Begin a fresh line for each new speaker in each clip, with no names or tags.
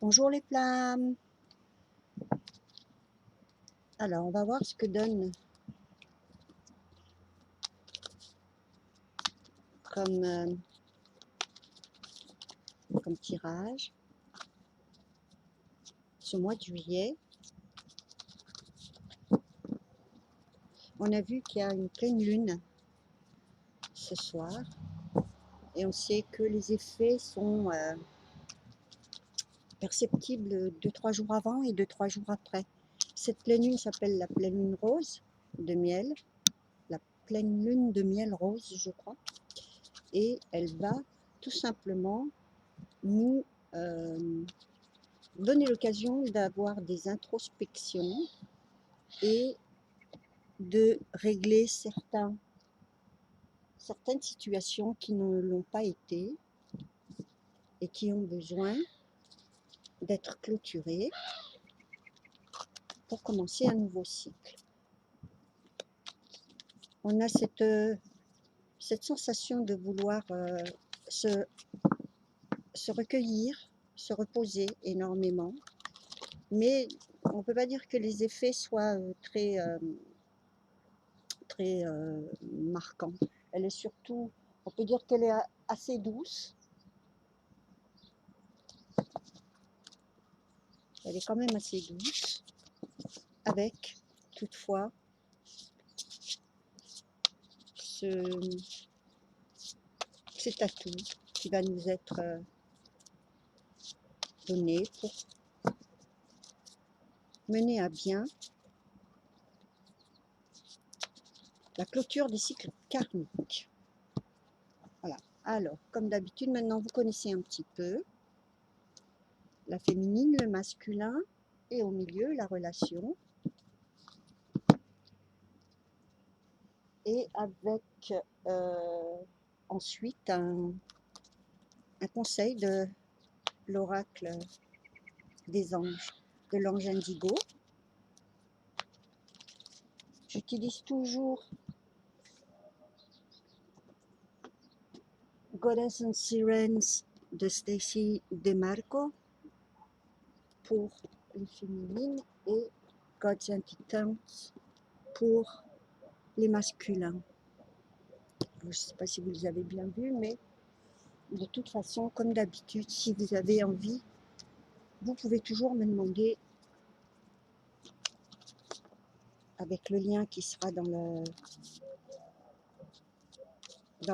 Bonjour les flammes. Alors, on va voir ce que donne comme, comme tirage ce mois de juillet. On a vu qu'il y a une pleine lune ce soir et on sait que les effets sont perceptibles 2-3 jours avant et 2-3 jours après. Cette pleine lune s'appelle la pleine lune rose de miel, la pleine lune de miel rose, je crois, et elle va tout simplement nous donner l'occasion d'avoir des introspections et de régler certaines situations qui ne l'ont pas été et qui ont besoin d'être clôturées pour commencer un nouveau cycle. On a cette sensation de vouloir se recueillir, se reposer énormément, mais on ne peut pas dire que les effets soient très marquants. Elle est surtout, on peut dire qu'elle est assez douce. Elle est quand même assez douce, avec toutefois cet atout qui va nous être donné pour mener à bien la clôture des cycles karmiques. Voilà. Alors, comme d'habitude, maintenant vous connaissez un petit peu la féminine, le masculin, et au milieu la relation. Et avec ensuite un conseil de l'oracle des anges, de l'ange indigo. J'utilise toujours Goddess and Sirens de Stacy DeMarco pour les féminines et Gods and Titans pour les masculins. Je ne sais pas si vous les avez bien vus, mais de toute façon, comme d'habitude, si vous avez envie, vous pouvez toujours me demander avec le lien qui sera dans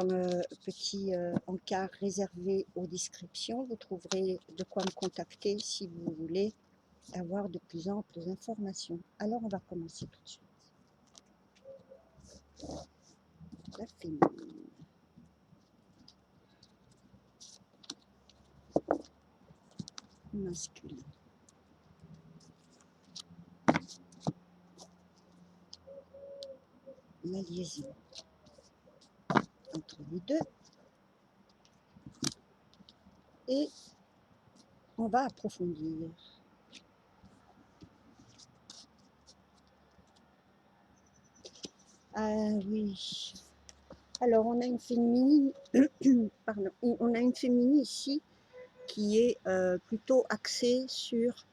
le petit encart réservé aux descriptions. Vous trouverez de quoi me contacter si vous voulez avoir de plus amples informations. Alors, on va commencer tout de suite. La féminine. Masculin. La liaison entre les deux. Et on va approfondir. Ah oui. Alors, on a une féminine, pardon, on a une féminine ici qui est plutôt axée sur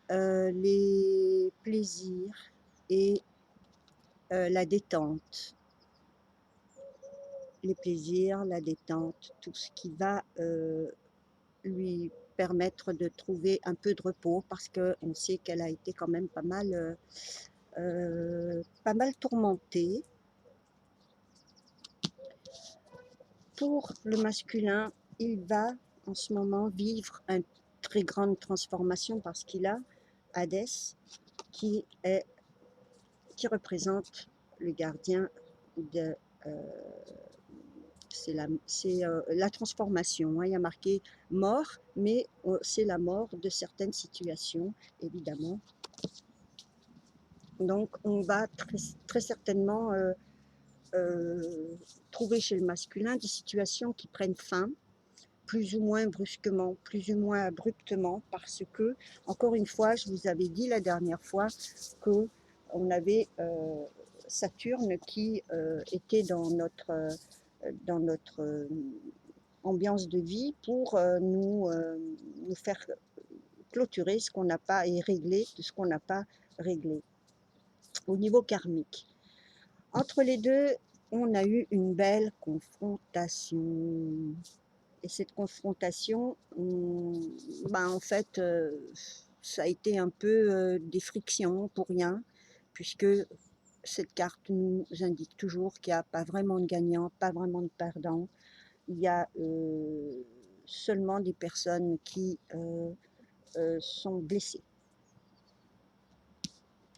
les plaisirs et la détente. Les plaisirs, la détente, tout ce qui va lui permettre de trouver un peu de repos parce qu'on sait qu'elle a été quand même pas mal tourmentée. Pour le masculin, il va en ce moment vivre une très grande transformation parce qu'il a Hadès qui représente le gardien de c'est la transformation, hein. Il y a marqué mort, mais c'est la mort de certaines situations, évidemment. Donc, on va très certainement trouver chez le masculin des situations qui prennent fin, plus ou moins brusquement, plus ou moins abruptement, parce que, encore une fois, je vous avais dit la dernière fois qu'on avait Saturne qui était dans notre ambiance de vie pour nous faire clôturer ce qu'on n'a pas et régler de ce qu'on n'a pas réglé au niveau karmique. Entre les deux, on a eu une belle confrontation. Et cette confrontation, en fait, ça a été un peu des frictions pour rien, puisque cette carte nous indique toujours qu'il n'y a pas vraiment de gagnant, pas vraiment de perdant. Il y a seulement des personnes qui sont blessées.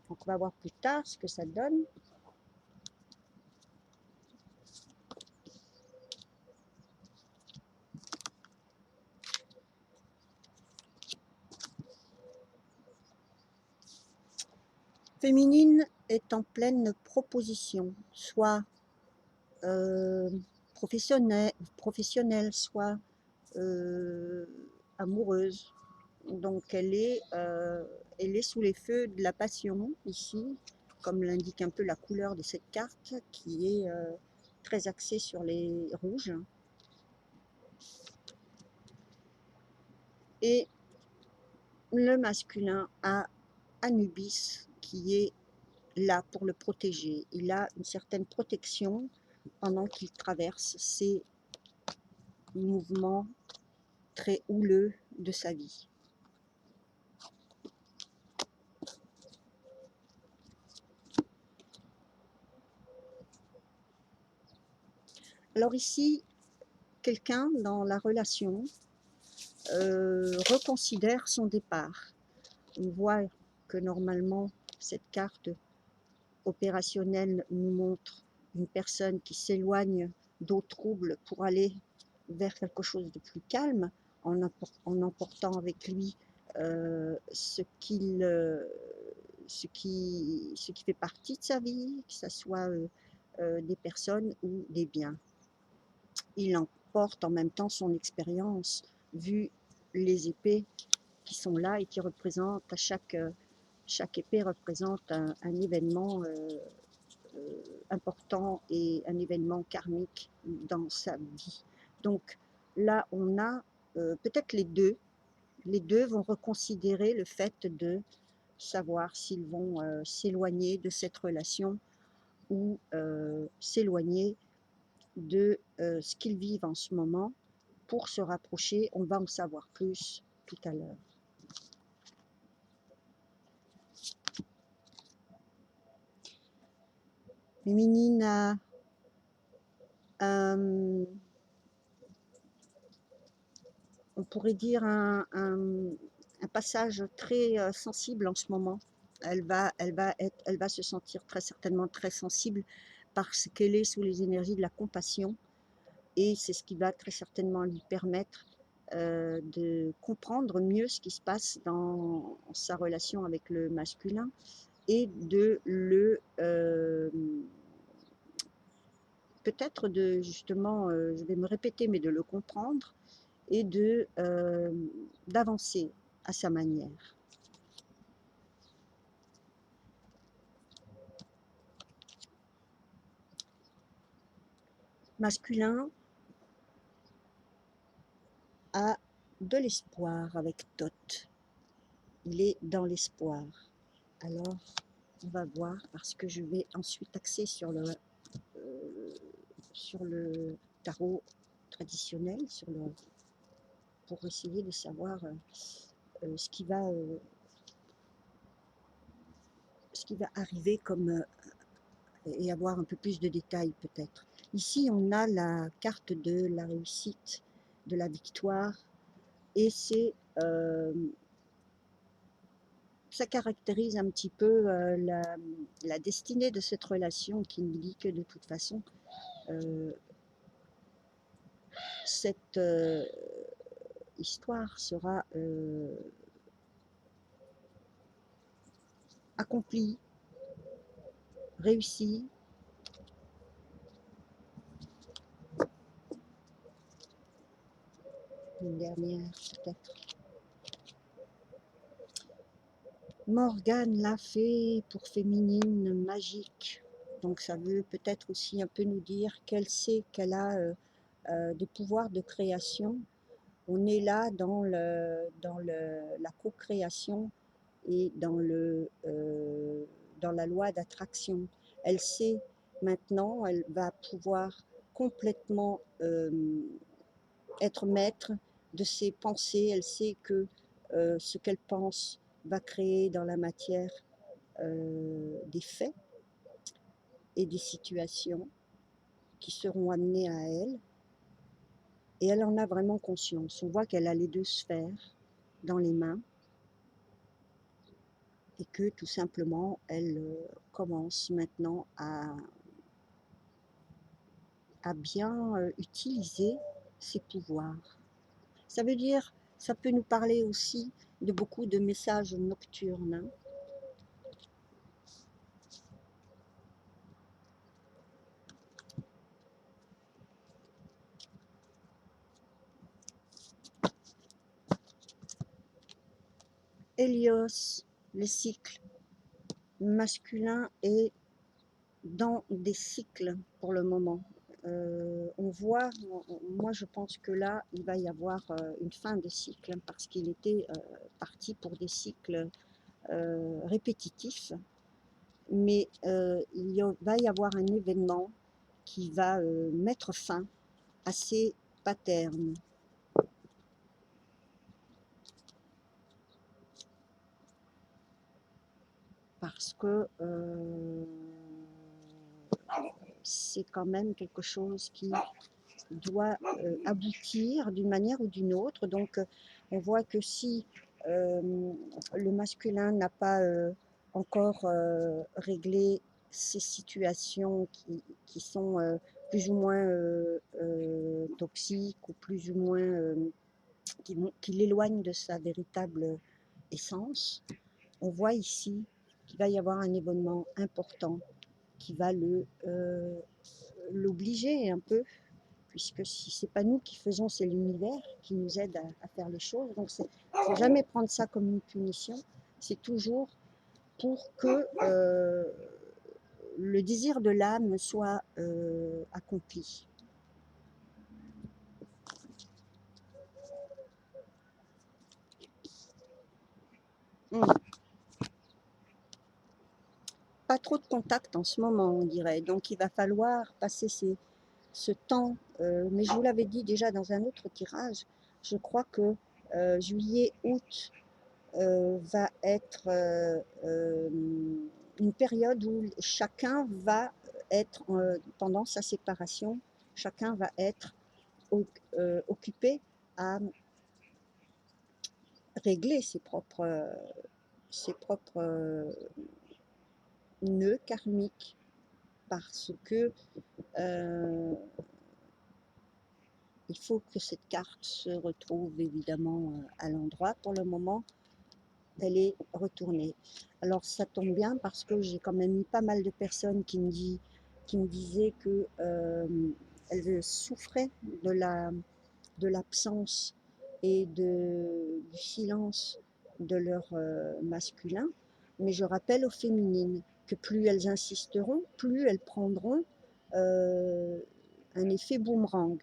Donc on va voir plus tard ce que ça donne. Féminine est en pleine proposition, soit professionnelle, soit amoureuse. Donc elle est sous les feux de la passion ici, comme l'indique un peu la couleur de cette carte, qui est très axée sur les rouges. Et le masculin a Anubis qui est là pour le protéger. Il a une certaine protection pendant qu'il traverse ces mouvements très houleux de sa vie. Alors ici, quelqu'un dans la relation reconsidère son départ. On voit que normalement, cette carte opérationnelle nous montre une personne qui s'éloigne d'eau trouble pour aller vers quelque chose de plus calme, en emportant avec lui ce qui fait partie de sa vie, que ce soit des personnes ou des biens. Il emporte en même temps son expérience, vu les épées qui sont là et qui représentent, chaque épée représente un événement important et un événement karmique dans sa vie. Donc là, on a peut-être les deux vont reconsidérer le fait de savoir s'ils vont s'éloigner de cette relation ou s'éloigner de ce qu'ils vivent en ce moment pour se rapprocher. On va en savoir plus tout à l'heure. Féminine a on pourrait dire un passage très sensible en ce moment. Elle va se sentir très certainement très sensible parce qu'elle est sous les énergies de la compassion, et c'est ce qui va très certainement lui permettre de comprendre mieux ce qui se passe dans sa relation avec le masculin et de le peut-être de justement, je vais me répéter, mais de le comprendre et d'avancer à sa manière. Masculin a de l'espoir avec Thoth. Il est dans l'espoir. Alors, on va voir, parce que je vais ensuite axer sur le tarot traditionnel, pour essayer de savoir ce qui va arriver et avoir un peu plus de détails peut-être. Ici, on a la carte de la réussite, de la victoire, et ça caractérise un petit peu la destinée de cette relation, qui nous dit que de toute façon, cette histoire sera accomplie, réussie. Une dernière peut-être. Morgane l'a fait pour féminine magique. Donc ça veut peut-être aussi un peu nous dire qu'elle sait qu'elle a des pouvoirs de création On est là dans la co-création et dans la loi d'attraction. Elle sait maintenant, elle va pouvoir complètement être maître de ses pensées. Elle sait que ce qu'elle pense va créer dans la matière des faits et des situations qui seront amenées à elle. Et elle en a vraiment conscience. On voit qu'elle a les deux sphères dans les mains et que tout simplement, elle commence maintenant à bien utiliser ses pouvoirs. Ça veut dire, ça peut nous parler aussi de beaucoup de messages nocturnes. Hein. Hélios, les cycles masculins et dans des cycles pour le moment. On voit, moi je pense que là, il va y avoir une fin de cycle hein, parce qu'il était parti pour des cycles répétitifs, mais va y avoir un événement qui va mettre fin à ces patterns. Parce que c'est quand même quelque chose qui doit aboutir d'une manière ou d'une autre. Donc, on voit que si le masculin n'a pas encore réglé ces situations qui sont plus ou moins toxiques ou plus ou moins qui l'éloignent de sa véritable essence, on voit ici qu'il va y avoir un événement important qui va l'obliger un peu puisque si c'est pas nous qui faisons, c'est l'univers qui nous aide à faire les choses. Donc il ne faut jamais prendre ça comme une punition, c'est toujours pour que le désir de l'âme soit accompli. Pas trop de contact en ce moment, on dirait. Donc il va falloir passer ce temps. Mais je vous l'avais dit déjà dans un autre tirage, je crois que juillet, août, va être une période où chacun va être, pendant sa séparation, chacun va être occupé à régler ses propres nœuds karmiques parce que il faut que cette carte se retrouve évidemment à l'endroit. Pour le moment, elle est retournée. Alors ça tombe bien parce que j'ai quand même eu pas mal de personnes qui me disaient que elles souffraient de l'absence et du silence de leur masculin. Mais je rappelle aux féminines que plus elles insisteront, plus elles prendront un effet boomerang.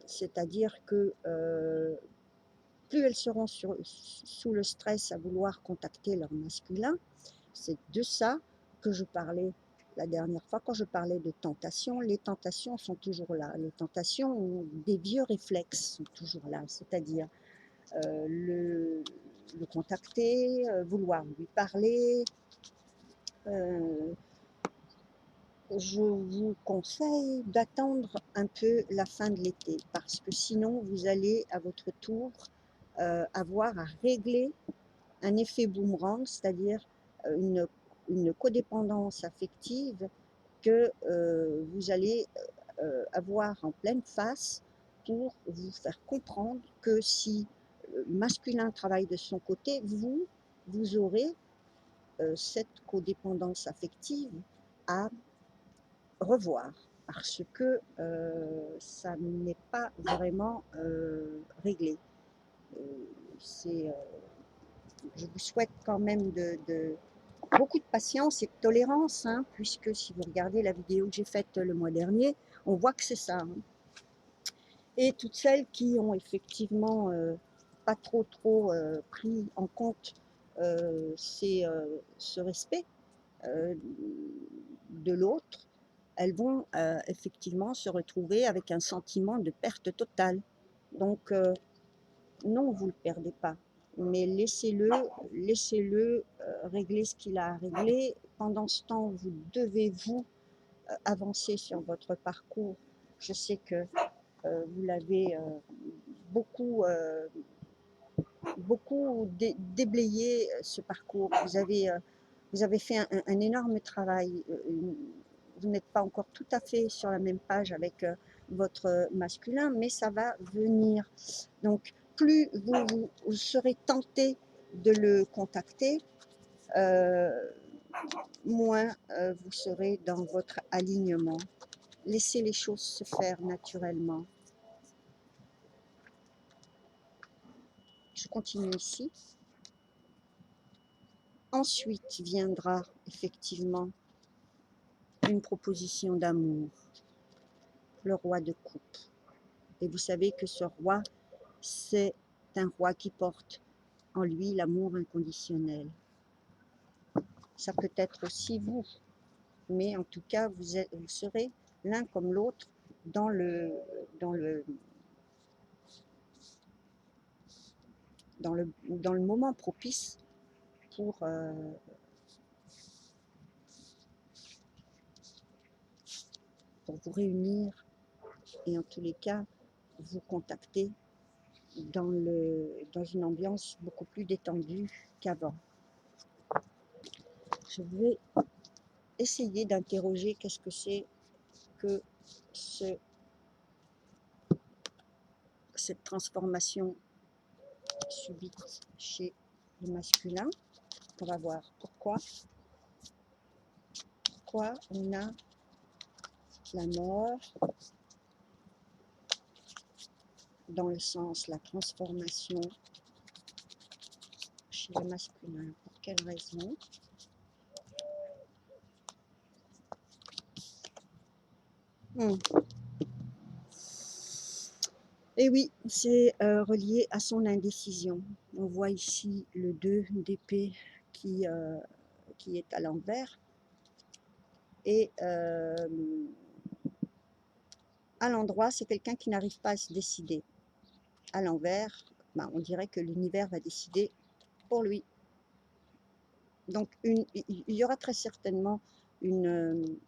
C'est-à-dire que plus elles seront sous le stress à vouloir contacter leur masculin. C'est de ça que je parlais la dernière fois quand je parlais de tentation. Les tentations sont toujours là. Les tentations ou des vieux réflexes sont toujours là, c'est-à-dire le contacter, vouloir lui parler. Je vous conseille d'attendre un peu la fin de l'été parce que sinon vous allez à votre tour avoir à régler un effet boomerang, c'est-à-dire une codépendance affective que vous allez avoir en pleine face pour vous faire comprendre que si le masculin travaille de son côté, vous aurez cette codépendance affective à revoir parce que ça n'est pas vraiment réglé. C'est je vous souhaite quand même beaucoup de patience et de tolérance, hein, puisque si vous regardez la vidéo que j'ai faite le mois dernier, on voit que c'est ça. Hein. Et toutes celles qui ont effectivement pas trop pris en compte ce respect de l'autre, elles vont effectivement se retrouver avec un sentiment de perte totale. Donc non, vous ne le perdez pas, mais laissez-le régler ce qu'il a à régler. Pendant ce temps, vous devez vous avancer sur votre parcours. Je sais que vous l'avez beaucoup déblayé ce parcours. Vous avez fait un énorme travail. Vous n'êtes pas encore tout à fait sur la même page avec votre masculin, mais ça va venir. Donc, plus vous serez tenté de le contacter, moins vous serez dans votre alignement. Laissez les choses se faire naturellement. Je continue ici. Ensuite viendra effectivement une proposition d'amour, le roi de coupe. Et vous savez que ce roi, c'est un roi qui porte en lui l'amour inconditionnel. Ça peut être aussi vous, mais en tout cas, vous serez l'un comme l'autre dans le moment propice pour vous réunir et en tous les cas vous contacter dans une ambiance beaucoup plus détendue qu'avant. Je vais essayer d'interroger qu'est-ce que c'est que cette transformation subite chez le masculin. On va voir pourquoi on a la mort dans le sens la transformation chez le masculin. Pour quelle raison? Et oui, c'est relié à son indécision. On voit ici le 2 d'épée qui est à l'envers. Et à l'endroit, c'est quelqu'un qui n'arrive pas à se décider. À l'envers, ben, on dirait que l'univers va décider pour lui. Donc, il y aura très certainement une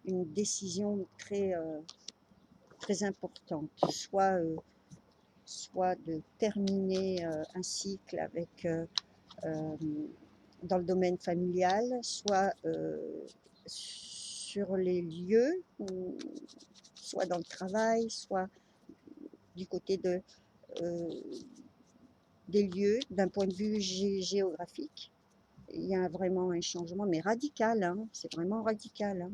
décision très importante, soit de terminer un cycle avec dans le domaine familial, soit sur les lieux, soit dans le travail, soit du côté des lieux, d'un point de vue géographique. Il y a vraiment un changement, mais radical, hein, c'est vraiment radical. Hein.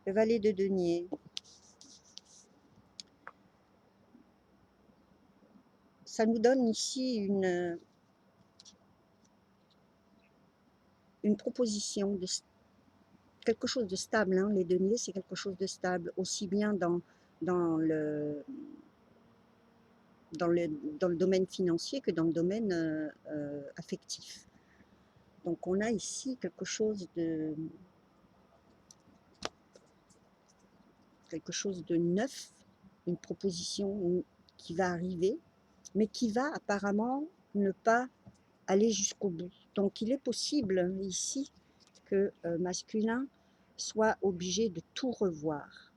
Le valet de denier. Ça nous donne ici une proposition de quelque chose de stable. Hein. Les deniers, c'est quelque chose de stable, aussi bien dans le domaine financier que dans le domaine affectif. Donc on a ici quelque chose de neuf, une proposition qui va arriver, mais qui va apparemment ne pas aller jusqu'au bout. Donc il est possible ici que masculin soit obligé de tout revoir,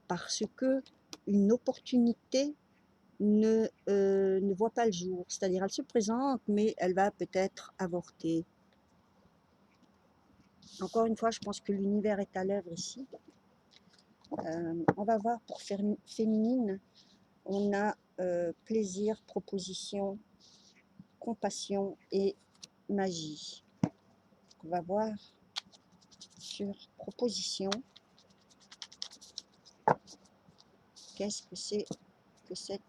parce que une opportunité ne voit pas le jour, c'est-à-dire elle se présente, mais elle va peut-être avorter. Encore une fois, je pense que l'univers est à l'œuvre ici. On va voir pour féminine, on a plaisir, proposition, compassion et magie. On va voir sur proposition, qu'est-ce que c'est que cette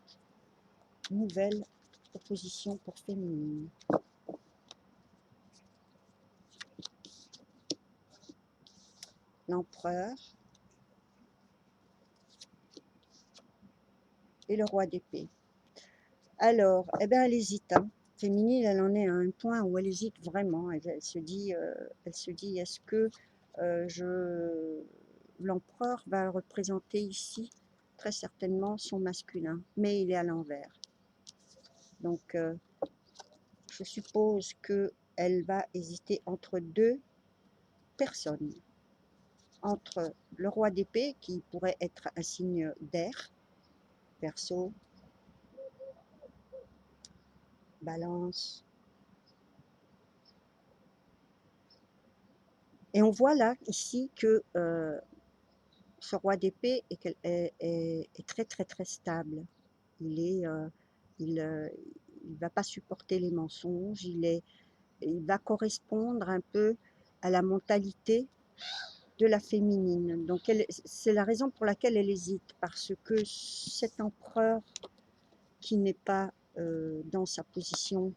nouvelle proposition pour féminine. l'empereur et le roi d'épée. Alors, eh ben, elle hésite, hein. Féminine, elle en est à un point où elle hésite vraiment. Elle se dit, est-ce que l'empereur va représenter ici très certainement son masculin, mais il est à l'envers. Donc, je suppose qu'elle va hésiter entre deux personnes, entre le roi d'épée, qui pourrait être un signe d'air, Verseau, Balance. Et on voit là, ici, que ce roi d'épée est très, très, très stable. Il il va pas supporter les mensonges, il va correspondre un peu à la mentalité de la féminine. Donc, c'est la raison pour laquelle elle hésite, parce que cet empereur qui n'est pas dans sa position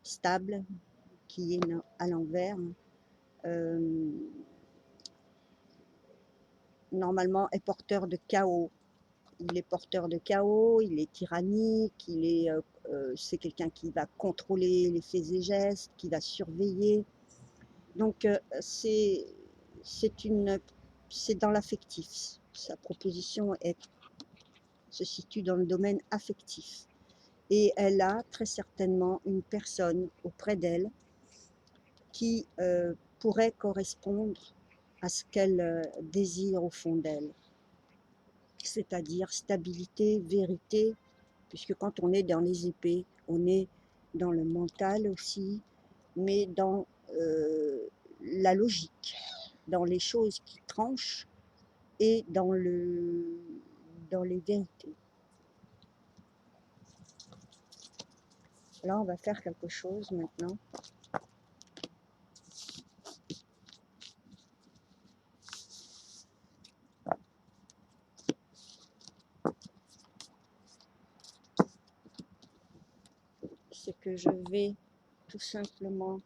stable, qui est à l'envers, normalement est porteur de chaos. Il est porteur de chaos, il est tyrannique, c'est quelqu'un qui va contrôler les faits et gestes, qui va surveiller. Donc c'est dans l'affectif. Sa proposition se situe dans le domaine affectif. Et elle a très certainement une personne auprès d'elle qui pourrait correspondre à ce qu'elle désire au fond d'elle, c'est-à-dire stabilité, vérité, puisque quand on est dans les épées, on est dans le mental aussi, mais dans la logique, dans les choses qui tranchent et dans les vérités. Là, on va faire quelque chose maintenant. C'est que je vais tout simplement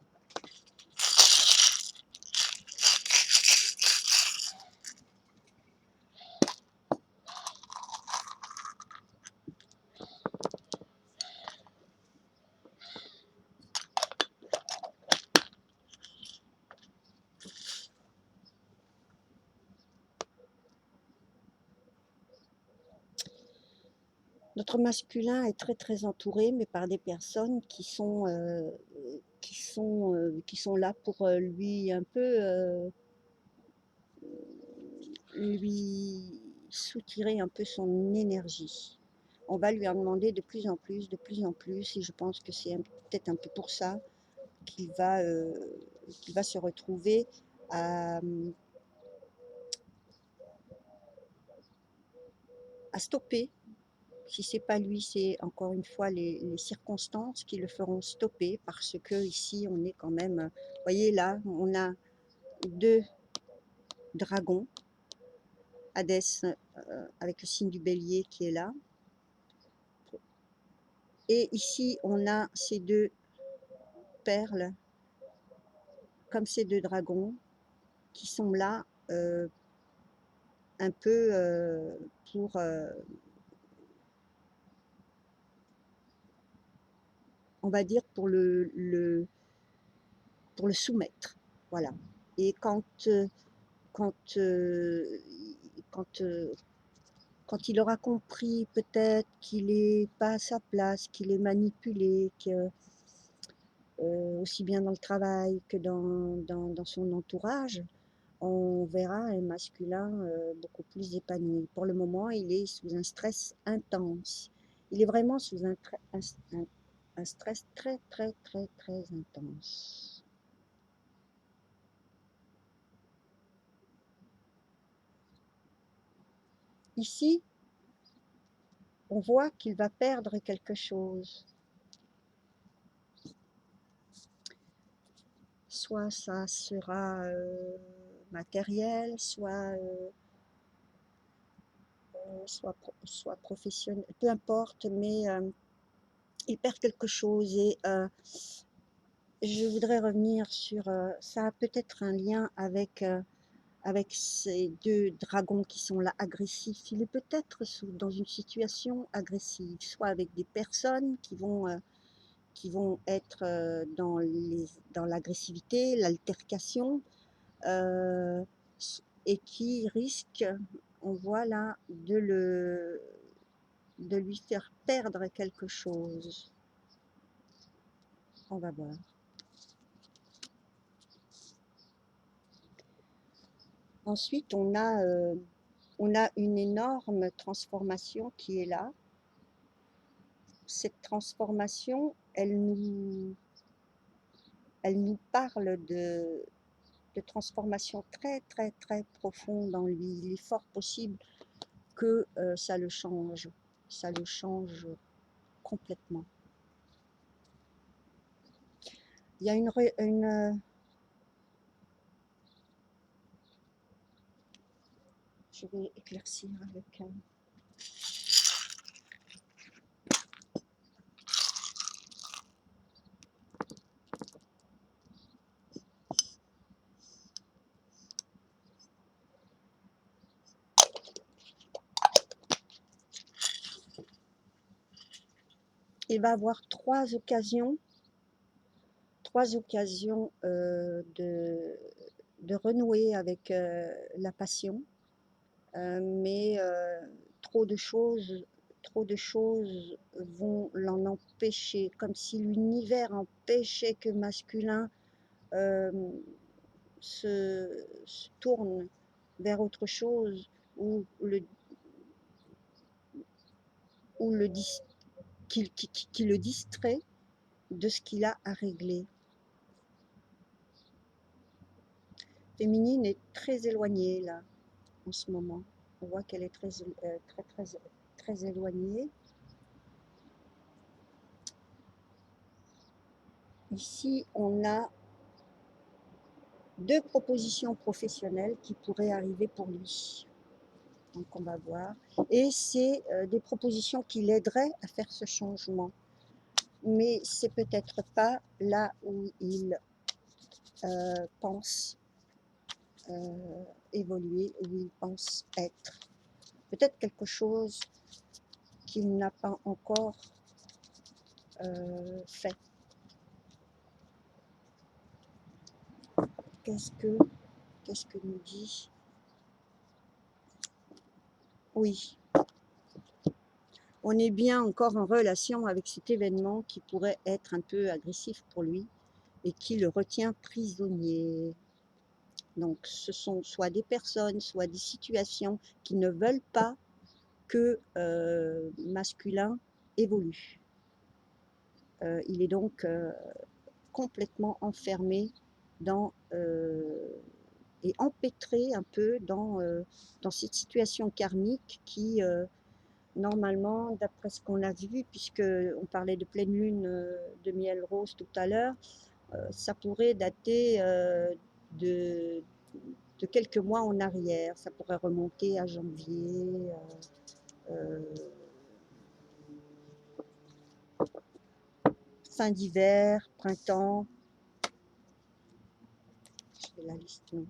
notre masculin est très très entouré, mais par des personnes qui sont là pour lui un peu lui soutirer un peu son énergie. On va lui en demander de plus en plus, et je pense que c'est peut-être un peu pour ça qu'il va se retrouver à stopper. Si c'est pas lui, c'est encore une fois les circonstances qui le feront stopper, parce que ici on est quand même, vous voyez là, on a deux dragons, Hadès avec le signe du bélier qui est là, et ici on a ces deux perles, comme ces deux dragons, qui sont là un peu pour on va dire pour pour le soumettre, voilà. Et quand, euh, quand, euh, quand il aura compris peut-être qu'il n'est pas à sa place, qu'il est manipulé, que, aussi bien dans le travail que dans son entourage, on verra un masculin beaucoup plus épanoui. Pour le moment, il est sous un stress intense. Il est vraiment sous un stress très, très, très, très intense. Ici, on voit qu'il va perdre quelque chose. Soit ça sera matériel, soit professionnel, peu importe, mais il perd quelque chose. Et je voudrais revenir sur, ça a peut-être un lien avec avec ces deux dragons qui sont là agressifs, il est peut-être dans une situation agressive, soit avec des personnes qui vont être dans l'agressivité, l'altercation, et qui risquent, on voit là, de lui faire perdre quelque chose. On va voir. Ensuite, on a une énorme transformation qui est là. Cette transformation, elle nous parle de transformation très très très profonde en lui. Il est fort possible que ça le change complètement. Il y a je vais éclaircir avec un... Il va avoir trois occasions de renouer avec la passion, mais trop de choses vont l'en empêcher, comme si l'univers empêchait que masculin se tourne vers autre chose, ou qui le distrait de ce qu'il a à régler. Féminine est très éloignée là en ce moment. On voit qu'elle est très éloignée. Ici, on a deux propositions professionnelles qui pourraient arriver pour lui. Donc on va voir. Et c'est des propositions qui l'aideraient à faire ce changement. Mais c'est peut-être pas là où il pense évoluer, où il pense être. Peut-être quelque chose qu'il n'a pas encore fait. Qu'est-ce que nous dit? Oui, on est bien encore en relation avec cet événement qui pourrait être un peu agressif pour lui et qui le retient prisonnier. Donc ce sont soit des personnes, soit des situations qui ne veulent pas que masculin évolue. Il est donc complètement enfermé dans et empêtré un peu dans cette situation karmique qui normalement, d'après ce qu'on a vu, puisqu'on parlait de pleine lune de miel rose tout à l'heure, ça pourrait dater de quelques mois en arrière. Ça pourrait remonter à janvier, fin d'hiver, printemps. Je vais la laisser, non.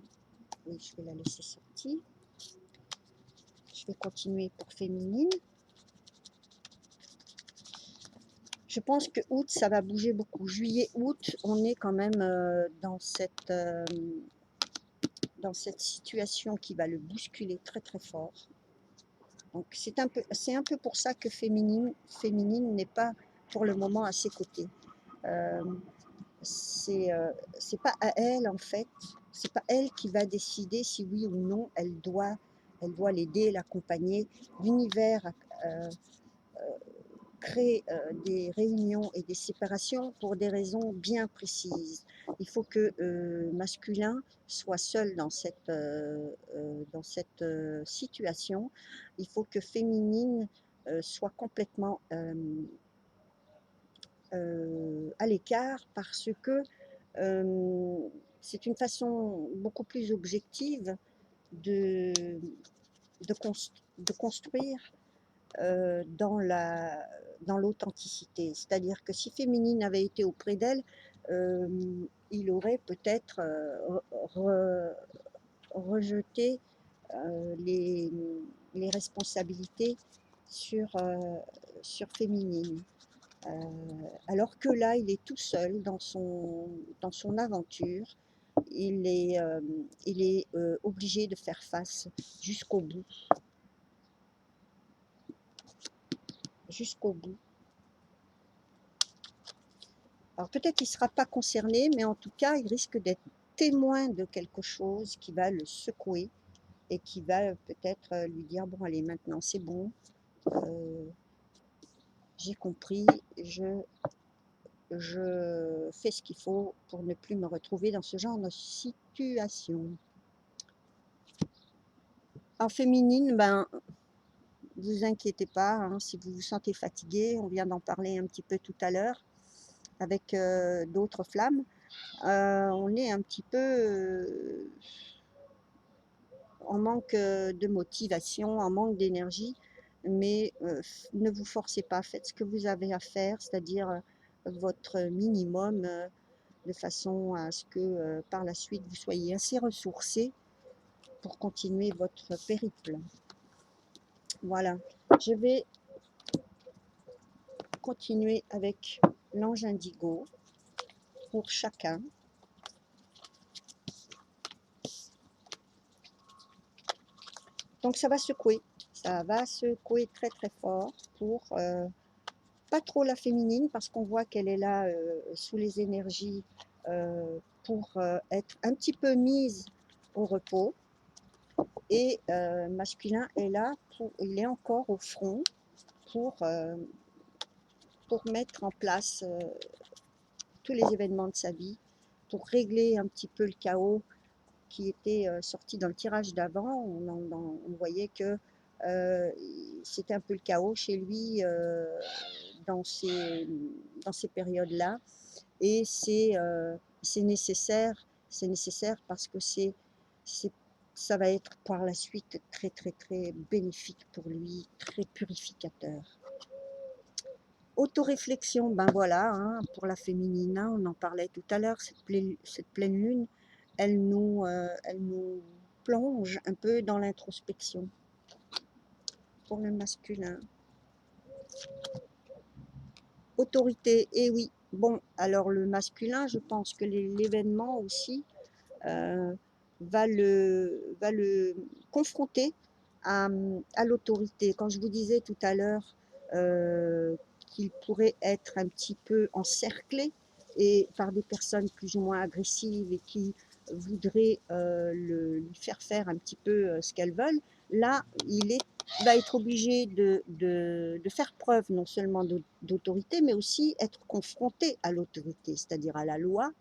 Oui, je vais la laisser sortie. Je vais continuer pour féminine. Je pense que août, ça va bouger beaucoup. Juillet, août, on est quand même dans cette situation qui va le bousculer très très fort. Donc c'est un peu pour ça que féminine n'est pas pour le moment à ses côtés. C'est pas à elle en fait, c'est pas elle qui va décider si oui ou non elle doit l'aider, l'accompagner. L'univers crée des réunions et des séparations pour des raisons bien précises. Il faut que masculin soit seul dans cette situation. Il faut que féminine soit complètement à l'écart, parce que c'est une façon beaucoup plus objective de construire dans l'authenticité. C'est-à-dire que si féminine avait été auprès d'elle, il aurait peut-être rejeter les responsabilités sur, sur féminine. Alors que là, il est tout seul dans son aventure. Il est obligé de faire face jusqu'au bout. Jusqu'au bout. Alors peut-être qu'il ne sera pas concerné, mais en tout cas, il risque d'être témoin de quelque chose qui va le secouer et qui va peut-être lui dire, bon allez, maintenant c'est bon, j'ai compris, je fais ce qu'il faut pour ne plus me retrouver dans ce genre de situation. En féminine, ben, vous inquiétez pas, hein, si vous vous sentez fatigué, on vient d'en parler un petit peu tout à l'heure avec d'autres flammes, on est un petit peu en manque de motivation, en manque d'énergie, mais ne vous forcez pas, faites ce que vous avez à faire, c'est-à-dire votre minimum, de façon à ce que par la suite vous soyez assez ressourcés pour continuer votre périple. Voilà, je vais continuer avec l'ange indigo pour chacun. Donc ça va secouer très très fort pour pas trop la féminine parce qu'on voit qu'elle est là sous les énergies pour être un petit peu mise au repos. Et masculin est là, il est encore au front pour mettre en place tous les événements de sa vie, pour régler un petit peu le chaos qui était sorti dans le tirage d'avant. On voyait que c'était un peu le chaos chez lui dans ces périodes-là. Et c'est nécessaire parce que ça va être par la suite très très très bénéfique pour lui, très purificateur. Autoréflexion, ben voilà, hein, pour la féminine, hein, on en parlait tout à l'heure, cette pleine lune, elle nous plonge un peu dans l'introspection. Pour le masculin. Autorité, et oui, bon, alors le masculin, je pense que l'événement aussi va le confronter à l'autorité. Quand je vous disais tout à l'heure qu'il pourrait être un petit peu encerclé et par des personnes plus ou moins agressives et qui voudraient lui faire un petit peu ce qu'elles veulent, là, va être obligé de faire preuve non seulement d'autorité, mais aussi être confronté à l'autorité, c'est-à-dire à la loi,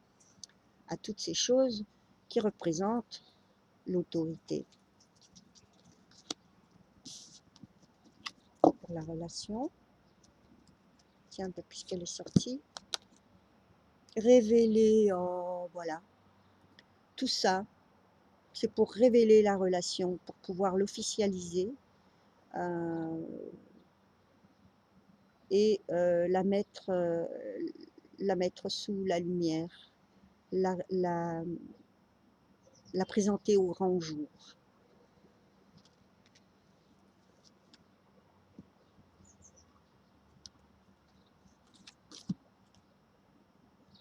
à toutes ces choses qui représentent l'autorité. Pour la relation, tiens, puisqu'elle est sortie, révéler, oh, voilà, tout ça, c'est pour révéler la relation, pour pouvoir l'officialiser et la mettre sous la lumière, la présenter au grand jour.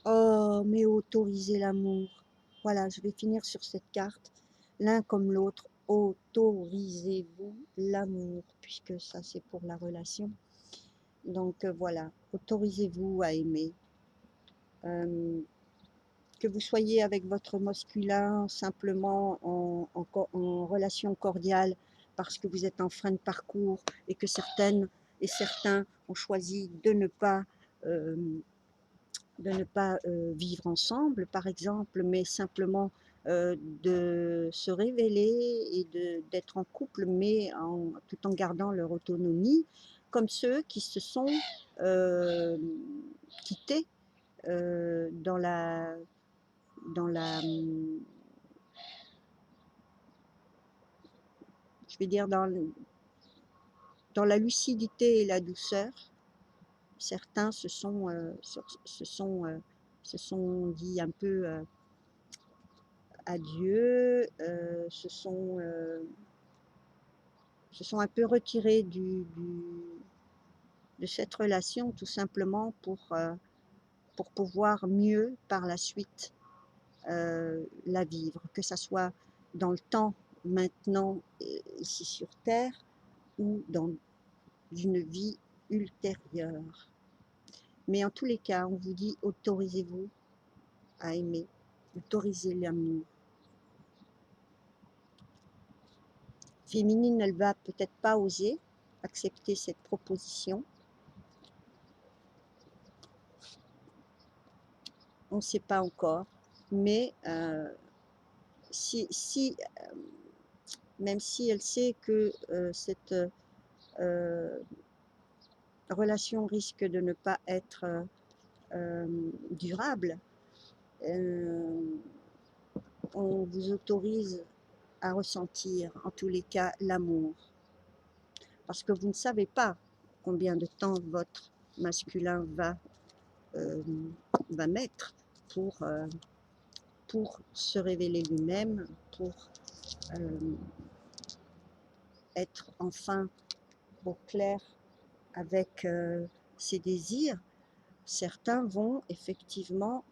Oh, mais autoriser l'amour. Voilà, je vais finir sur cette carte. L'un comme l'autre, autorisez-vous l'amour, puisque ça c'est pour la relation. Donc voilà, autorisez-vous à aimer. Que vous soyez avec votre masculin simplement en relation cordiale parce que vous êtes en fin de parcours et que certaines et certains ont choisi de ne pas vivre ensemble, par exemple, mais simplement de se révéler et d'être en couple, mais tout en gardant leur autonomie, comme ceux qui se sont quittés dans la je vais dire dans la lucidité et la douceur. Certains se sont dit un peu adieu, se sont un peu retirés de cette relation, tout simplement pour pouvoir mieux par la suite la vivre, que ça soit dans le temps maintenant ici sur Terre ou dans une vie ultérieure. Mais en tous les cas, on vous dit autorisez-vous à aimer, autorisez l'amour. Féminine, elle va peut-être pas oser accepter cette proposition. On ne sait pas encore, mais même si elle sait que cette relation risque de ne pas être durable, on vous autorise à ressentir en tous les cas l'amour. Parce que vous ne savez pas combien de temps votre masculin va mettre pour se révéler lui-même, pour être enfin au clair avec ses désirs. Certains vont effectivement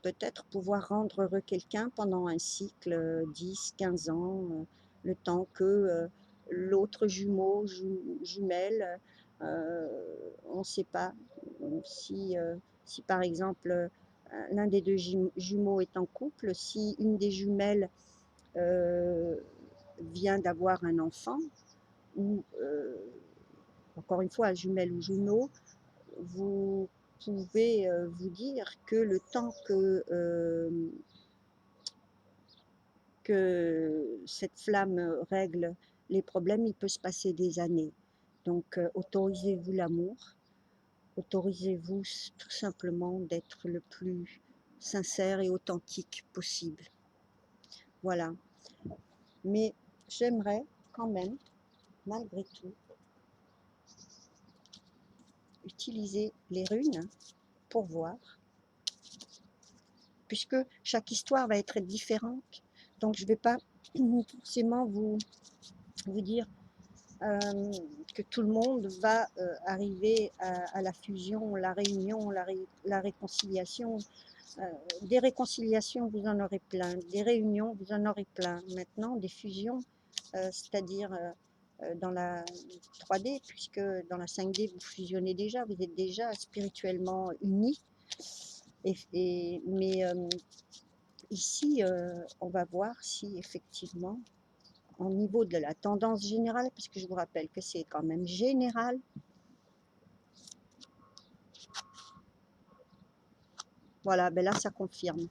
peut-être pouvoir rendre heureux quelqu'un pendant un cycle 10-15 ans, le temps que l'autre jumelle, on ne sait pas si, si par exemple l'un des deux jumeaux est en couple, si une des jumelles vient d'avoir un enfant, ou encore une fois, jumelle ou jumeau, vous pouvez vous dire que le temps que cette flamme règle les problèmes, il peut se passer des années. Donc, autorisez-vous l'amour, autorisez-vous tout simplement d'être le plus sincère et authentique possible. Voilà. Mais j'aimerais quand même, malgré tout, utiliser les runes pour voir, puisque chaque histoire va être différente. Donc, je ne vais pas forcément vous dire que tout le monde va arriver à la fusion, la réunion, la réconciliation. Des réconciliations, vous en aurez plein. Des réunions, vous en aurez plein. Maintenant, des fusions, c'est-à-dire dans la 3D, puisque dans la 5D, vous fusionnez déjà, vous êtes déjà spirituellement unis. Mais ici, on va voir si effectivement, au niveau de la tendance générale, parce que je vous rappelle que c'est quand même général, voilà, ben là, ça confirme.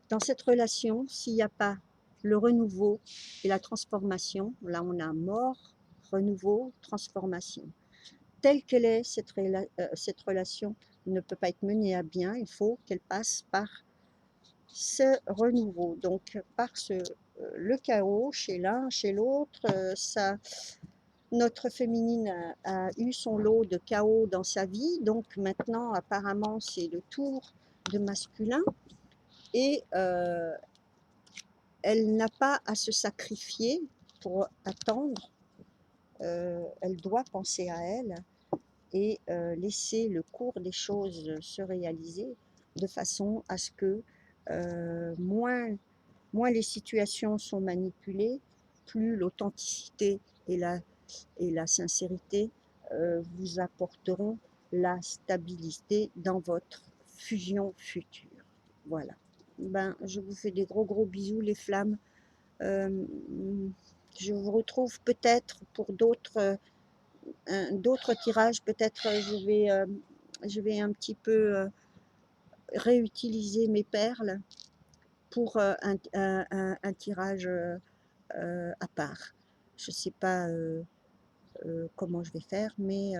Dans cette relation, s'il n'y a pas le renouveau et la transformation, là, on a mort, renouveau, transformation. Telle qu'elle est, cette relation ne peut pas être menée à bien, il faut qu'elle passe par ce renouveau, donc par le chaos chez l'un, chez l'autre. Notre féminine a eu son lot de chaos dans sa vie, donc maintenant apparemment c'est le tour de masculin, et elle n'a pas à se sacrifier pour attendre, elle doit penser à elle et laisser le cours des choses se réaliser de façon à ce que moins les situations sont manipulées, plus l'authenticité et la sincérité vous apporteront la stabilité dans votre fusion future. Voilà. Ben, je vous fais des gros bisous les flammes. Je vous retrouve peut-être pour d'autres tirages. Peut-être je vais un petit peu réutiliser mes perles pour un tirage à part. Je ne sais pas comment je vais faire, mais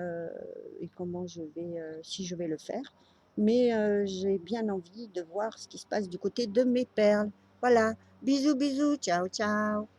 et comment je vais, si je vais le faire. Mais j'ai bien envie de voir ce qui se passe du côté de mes perles. Voilà, bisous, ciao, ciao.